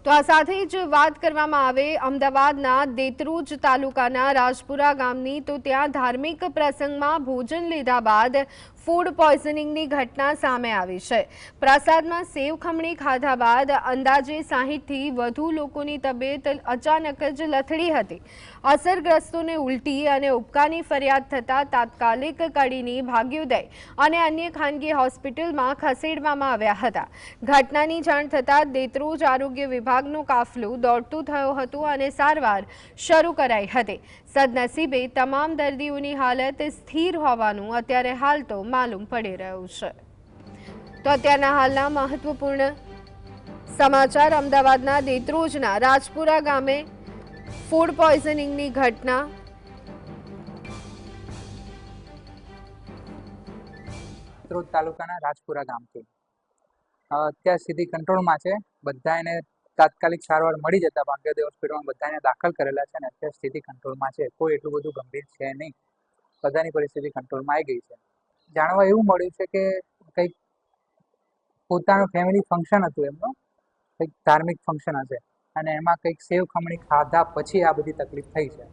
તો આ સાથે જ વાત કરવામાં આવે અમદાવાદના દેત્રુજ તાલુકાના રાજપુરા ગામની, તો ત્યાં ધાર્મિક પ્રસંગમાં ભોજન લીધા બાદ ફૂડ પોઈઝનિંગની ઘટના સામે આવી છે। પ્રસાદમાં સેવ ખમણી ખાધા બાદ અંદાજે 60થી વધુ લોકોની તબિયત અચાનક જ લથડી હતી। અસરગ્રસ્તોને ઉલટી અને ઉબકાની ફરિયાદ થતાં તાત્કાલિક કડીની, ભાગ્યોદય અને અન્ય ખાનગી હોસ્પિટલમાં ખસેડવામાં આવ્યા હતા। ઘટનાની જાણ થતાં દેત્રુજ આરોગ્ય વિભાગનો કાફલો દોડતું થયો હતો અને સારવાર શરૂ કરાઈ હતી। સદનસીબે તમામ દર્દીઓની હાલત સ્થિર હોવાનું અત્યારે હાલ તો માલુમ પડી રહ્યું છે। તો અત્યારના હાલના મહત્વપૂર્ણ સમાચાર અમદાવાદના દેત્રુજના રાજપુરા ગામે ફૂડ પોઈઝનિંગની ઘટના। દેત્રુજ તાલુકાના રાજપુરા ગામથી અત્યાર સ્થિતિ કંટ્રોલમાં છે। બધાને તાત્કાલિક સારવાર મળી જતા ભાગ્યોદય હોસ્પિટલમાં બધાને દાખલ કરેલા છે અને અત્યારે સ્થિતિ કંટ્રોલમાં છે। કોઈ એટલું બધું ગંભીર છે નહીં, બધાની પરિસ્થિતિ કંટ્રોલમાં આવી ગઈ છે। જાણવા એવું મળ્યું છે કે કંઈક પોતાનું ફેમિલી ફંક્શન હતું એમનું, કંઈક ધાર્મિક ફંક્શન હશે અને એમાં કંઈક સેવ ખમણી ખાધા પછી આ બધી તકલીફ થઈ છે।